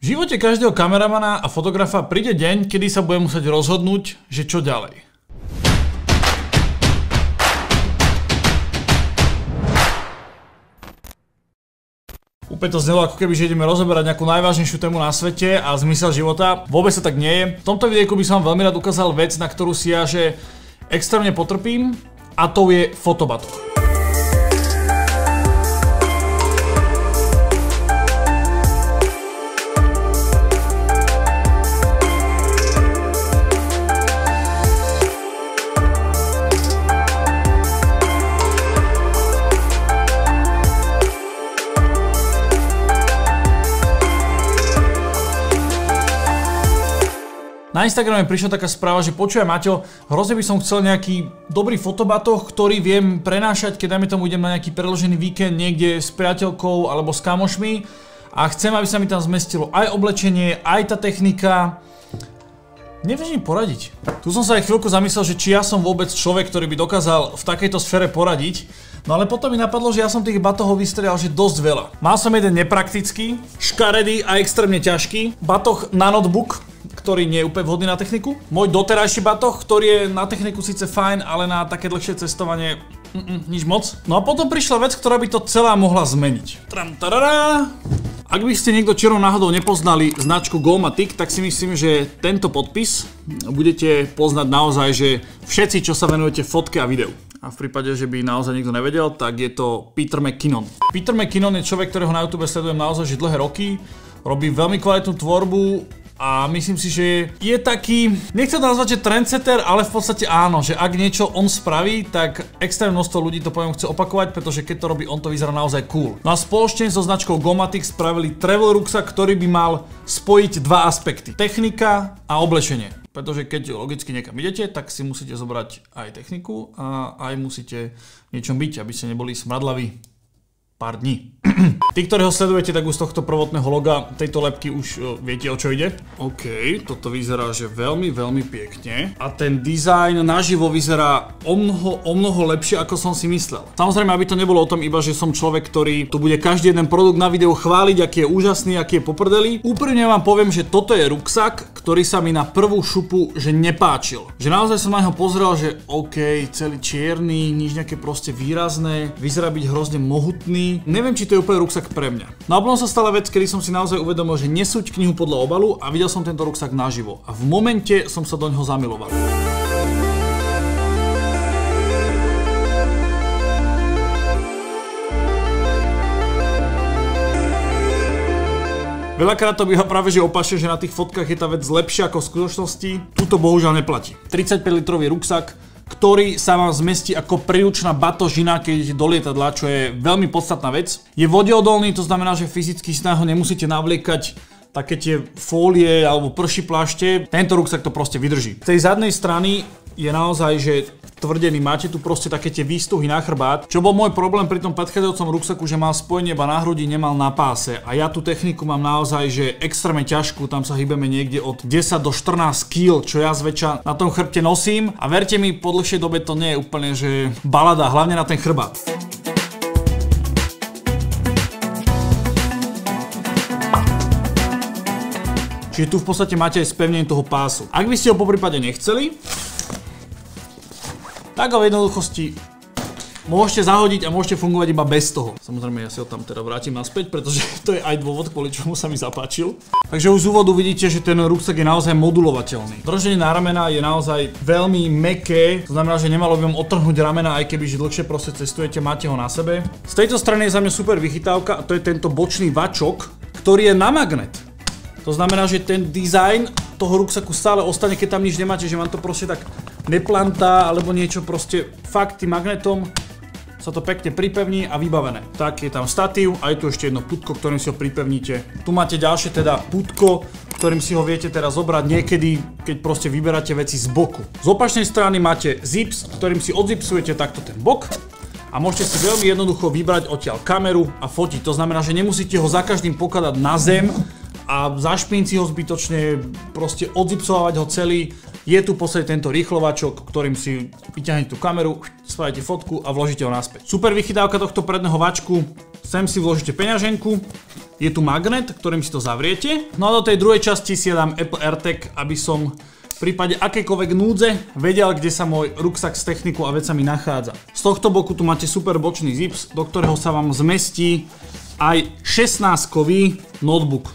V živote každého kameramana a fotografa príde deň, kedy sa bude musieť rozhodnúť, že čo ďalej. Úplne to znelo, ako keby, že ideme rozoberať nejakú najvážnejšiu tému na svete a zmysel života. Vôbec sa tak nie je. V tomto videjku by som vám veľmi rád ukázal vec, na ktorú si ja že extrémne potrpím, a to je fotobatoh. Na Instagrame prišla taká správa, že počúvaj Maťo, hrozne by som chcel nejaký dobrý fotobatoh, ktorý viem prenášať, keď dajme tomu idem na nejaký preložený víkend niekde s priateľkou alebo s kamošmi a chcem, aby sa mi tam zmestilo aj oblečenie, aj tá technika. Nevieš mi poradiť. Tu som sa aj chvíľku zamyslel, že či ja som vôbec človek, ktorý by dokázal v takejto sfére poradiť. No ale potom mi napadlo, že ja som tých batohov vystrieľal že dosť veľa. Mal som jeden nepraktický, škaredý a extrémne ťažký batoh na notebook, ktorý nie je úplne vhodný na techniku. Môj doterajší batoh, ktorý je na techniku síce fajn, ale na také dlhšie cestovanie nič moc. No a potom prišla vec, ktorá by to celá mohla zmeniť. Ak by ste niekto čiernou náhodou nepoznali značku Gomatic, tak si myslím, že tento podpis budete poznať naozaj, že všetci, čo sa venujete fotke a videu. A v prípade, že by naozaj niekto nevedel, tak je to Peter McKinnon. Peter McKinnon je človek, ktorého na YouTube sledujem naozaj že dlhé roky. Robí veľmi kvalitnú tvorbu a myslím si, že je taký, nechcem to nazvať, že trendsetter, ale v podstate áno, že ak niečo on spraví, tak extrémne množstvo ľudí to poviem chce opakovať, pretože keď to robí on, to vyzerá naozaj cool. No a spoločne so značkou Gomatic spravili travel rucksack, ktorý by mal spojiť dva aspekty. Technika a oblečenie. Pretože keď logicky niekam idete, tak si musíte zobrať aj techniku a aj musíte niečom byť, aby ste neboli smradlaví pár dní. Tí, ktorí ho sledujete, tak už z tohto prvotného loga tejto lebky už viete, o čo ide. OK, toto vyzerá, že veľmi, veľmi pekne. A ten dizajn naživo vyzerá o mnoho lepšie, ako som si myslel. Samozrejme, aby to nebolo o tom iba, že som človek, ktorý tu bude každý jeden produkt na videu chváliť, aký je úžasný, aký je poprdeli. Úprimne vám poviem, že toto je ruksak, ktorý sa mi na prvú šupu že nepáčil. Že naozaj som na neho pozrel, že OK, celý čierny, nič nejaké proste výrazné, vyzerá byť hrozne mohutný. Neviem, či to je úplne ruksak pre mňa. No a potom sa stala vec, kedy som si naozaj uvedomil, že nesúď knihu podľa obalu a videl som tento ruksak naživo. A v momente som sa do ňoho zamiloval. Veľakrát to býva práve že opačne, že na tých fotkách je tá vec lepšia ako v skutočnosti. Tuto bohužiaľ neplatí. 35 litrový ruksak, ktorý sa vám zmestí ako príručná batožina, keď idete do lietadla, čo je veľmi podstatná vec. Je vodeodolný, to znamená, že fyzicky si na ho nemusíte navliekať také tie fólie alebo prší plášte. Tento ruksak to proste vydrží. Z tej zadnej strany je naozaj, že tvrdený, máte tu proste také tie výstuhy na chrbát. Čo bol môj problém pri tom predchádzajúcom ruksaku, že mal spojenie iba na hrudi, nemal na páse. A ja tú techniku mám naozaj, že extrémne ťažkú, tam sa hýbeme niekde od 10 do 14 kg, čo ja zväčša na tom chrbte nosím. A verte mi, po dlhšej dobe to nie je úplne, že balada, hlavne na ten chrbát. Čiže tu v podstate máte aj spevnenie toho pásu. Ak by ste ho poprípade nechceli, tak ho v jednoduchosti môžete zahodiť a môžete fungovať iba bez toho. Samozrejme, ja si ho tam teda vrátim naspäť, pretože to je aj dôvod, kvôli čomu sa mi zapáčil. Takže už z úvodu vidíte, že ten ruksak je naozaj modulovateľný. Drženie na ramena je naozaj veľmi mäkké, to znamená, že nemalo by vám odtrhnúť ramena, aj keby že dlhšie proste cestujete, máte ho na sebe. Z tejto strany je za mňa super vychytávka a to je tento bočný vačok, ktorý je na magnet. To znamená, že ten dizajn toho ruksaku stále ostane, keď tam nič nemáte, že vám to proste tak neplantá alebo niečo, proste fakt tým magnetom sa to pekne pripevní a vybavené. Tak je tam statív a je tu ešte jedno putko, ktorým si ho pripevníte. Tu máte ďalšie teda putko, ktorým si ho viete teraz zobrať niekedy, keď proste vyberáte veci z boku. Z opačnej strany máte zips, ktorým si odzipsujete takto ten bok. A môžete si veľmi jednoducho vybrať odtiaľ kameru a fotiť. To znamená, že nemusíte ho za každým pokladať na zem a zašpíniť si ho zbytočne, proste odzipsovať ho celý. Je tu v podstate tento rýchlovačok, ktorým si vyťahnete tú kameru, spravíte fotku a vložíte ho naspäť. Super vychytávka tohto predného vačku, sem si vložíte peňaženku Je tu magnet, ktorým si to zavriete. No a do tej druhej časti si ja dám Apple AirTag, aby som v prípade akejkoľvek núdze vedel, kde sa môj ruksak s technikou a vecami nachádza. Z tohto boku tu máte super bočný zips, do ktorého sa vám zmestí aj 16-kový notebook.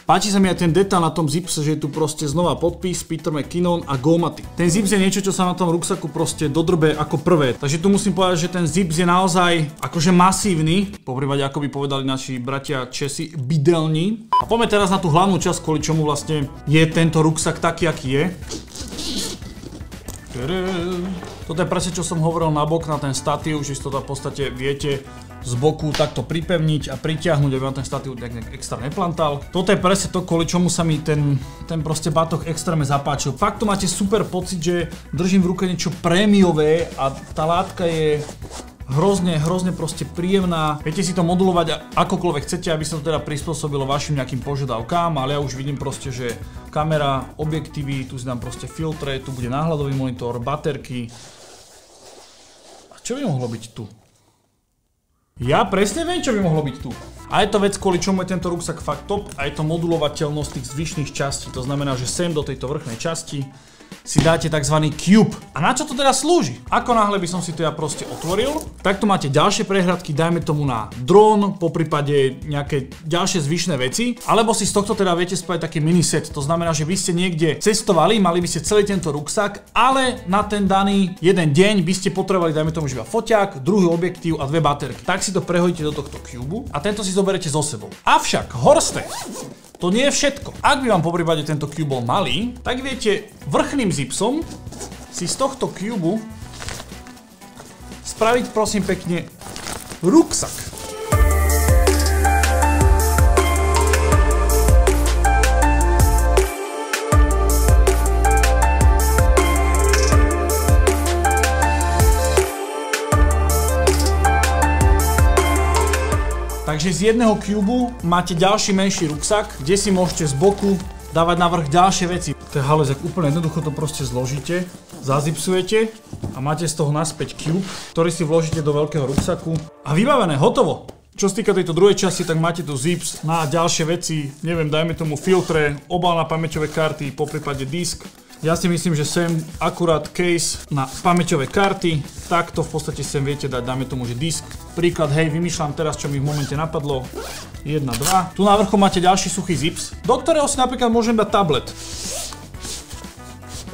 Páči sa mi aj ten detail na tom zipse, že je tu proste znova podpis Peter McKinnon a Gomatic. Ten zips je niečo, čo sa na tom ruksaku proste dodrbe ako prvé. Takže tu musím povedať, že ten zips je naozaj akože masívny. Poprípade, ako by povedali naši bratia Česi, bydelní. A poďme teraz na tú hlavnú časť, kvôli čomu vlastne je tento ruksak taký, aký je. Toto je presne, čo som hovoril na bok, na ten statív, že si to v podstate viete z boku takto pripevniť a pritiahnuť, aby vám ten statív nejak extra neplantal. Toto je presne to, kvôli čomu sa mi ten proste batoh extrémne zapáčil. Fakt tu máte super pocit, že držím v ruke niečo prémiové a tá látka je hrozne proste príjemná. Viete si to modulovať akokoľvek chcete, aby sa to teda prispôsobilo vašim nejakým požiadavkám, ale ja už vidím proste, že kamera, objektívy, tu si dám proste filtre, tu bude náhľadový monitor, baterky. A čo by mohlo byť tu? Ja presne viem, čo by mohlo byť tu. A je to vec, kvôli čomu je tento ruksak fakt top a je to modulovateľnosť tých zvyšných častí. To znamená, že sem do tejto vrchnej časti si dáte tzv. Cube. A na čo to teda slúži? Ako náhle by som si to ja proste otvoril, tak tu máte ďalšie prehradky, dajme tomu na dron, poprípade nejaké ďalšie zvyšné veci, alebo si z tohto teda viete spraviť taký miniset. To znamená, že by ste niekde cestovali, mali by ste celý tento ruksak, ale na ten daný jeden deň by ste potrebovali, dajme tomu, iba foťák, druhý objektív a dve baterky. Tak si to prehodíte do tohto Cube a tento si zoberete so sebou. Avšak, horste! To nie je všetko. Ak by vám poprípade tento Cube bol malý, tak viete vrchným zipsom si z tohto Cube spraviť prosím pekne ruksak. Takže z jedného Cube máte ďalší menší ruksak, kde si môžete z boku dávať na vrch ďalšie veci. To je halus, ak úplne jednoducho to proste zložíte, zazipsujete a máte z toho naspäť Cube, ktorý si vložíte do veľkého ruksaku a vybavené, hotovo. Čo sa týka tejto druhej časti, tak máte tu zips na ďalšie veci, neviem, dajme tomu filtre, obal na pamäťové karty, poprípade disk. Ja si myslím, že sem akurát case na pamäťové karty, takto v podstate sem viete dať, dáme tomu, že disk. Príklad, hej, vymýšľam teraz, čo mi v momente napadlo. 1, 2. Tu na vrchu máte ďalší suchý zips, do ktorého si napríklad môžem dať tablet.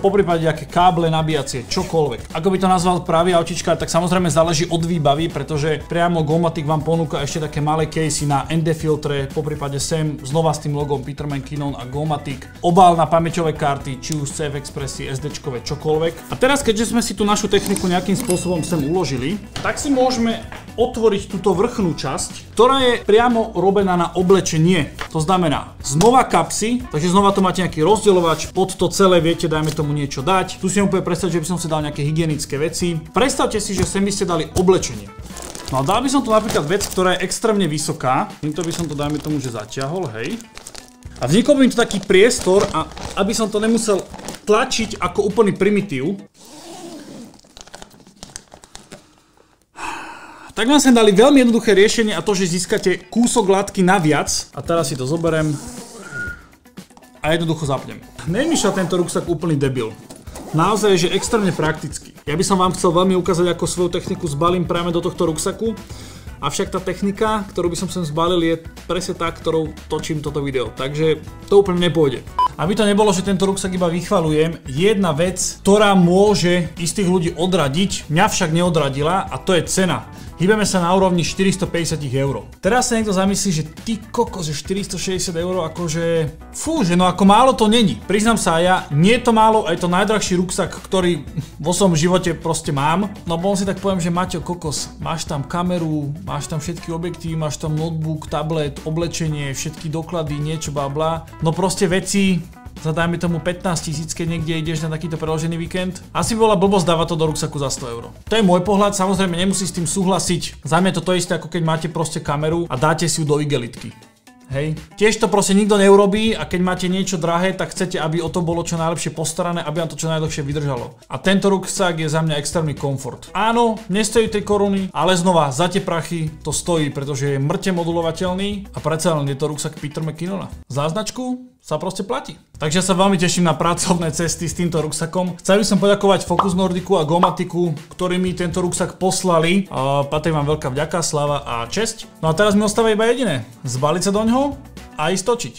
Poprípade nejaké káble, nabíjacie, čokoľvek. Ako by to nazval pravý autičkár, tak samozrejme záleží od výbavy, pretože priamo Gomatic vám ponúka ešte také malé casey na ND filtre, poprípade sem znova s tým logom Peter McKinnon a Gomatic, obal na pamäťové karty, či už CF Expressy, SDčkové, čokoľvek. A teraz, keďže sme si tú našu techniku nejakým spôsobom sem uložili, tak si môžeme otvoriť túto vrchnú časť, ktorá je priamo robená na oblečenie. To znamená, znova kapsy, takže znova to máte nejaký rozdeľovač, pod to celé viete, dajme tomu niečo dať. Tu si úplne predstaviť, že by som si dal nejaké hygienické veci. Predstavte si, že sem by ste dali oblečenie. No a dal by som tu napríklad vec, ktorá je extrémne vysoká. Týmto by som to, dajme tomu, že zatiahol, hej. A vznikol by mi tu taký priestor, a aby som to nemusel tlačiť ako úplný primitív, tak vám sem dali veľmi jednoduché riešenie a to, že získate kúsok látky naviac. A teraz si to zoberem a jednoducho zapnem. Nevymýšľa tento ruksak úplný debil. Naozaj je, že extrémne praktický. Ja by som vám chcel veľmi ukázať, ako svoju techniku zbalím práve do tohto ruksaku. Avšak tá technika, ktorú by som sem zbalil, je presne tá, ktorou točím toto video. Takže to úplne nepôjde. Aby to nebolo, že tento ruksak iba vychvaľujem, jedna vec, ktorá môže istých ľudí odradiť, mňa však neodradila, a to je cena. Hýbeme sa na úrovni 450 €. Teraz sa niekto zamyslí, že ty kokos, že 460 €, akože... Fú, že no ako málo to není. Priznám sa aj ja, nie je to málo a je to najdrahší ruksak, ktorý vo svojom živote proste mám. No bo si tak poviem, že Maťo, kokos, máš tam kameru, máš tam všetky objektívy, máš tam notebook, tablet, oblečenie, všetky doklady, niečo babla. No proste veci... Za dajme tomu 15 000, keď niekde ideš na takýto preložený víkend. Asi by bola blbosť dávať to do ruksaku za 100 €. To je môj pohľad, samozrejme nemusí s tým súhlasiť. Za mňa to isté, ako keď máte proste kameru a dáte si ju do igelitky. Hej. Tiež to proste nikto neurobí a keď máte niečo drahé, tak chcete, aby o to bolo čo najlepšie postarané, aby vám to čo najdlhšie vydržalo. A tento ruksak je za mňa extrémny komfort. Áno, nestojí 3 koruny, ale znova za tie prachy to stojí, pretože je mŕte modulovateľný a predsa len je to ruksak Peter McKinnona. Za značku sa proste platí. Takže sa veľmi teším na pracovné cesty s týmto ruksakom. Chcel by som poďakovať Focus Nordicu a Gomatiku, ktorí mi tento ruksak poslali. Patrí vám veľká vďaka, sláva a česť. No a teraz mi ostáva iba jediné. Zbaliť sa doňho a ísť točiť.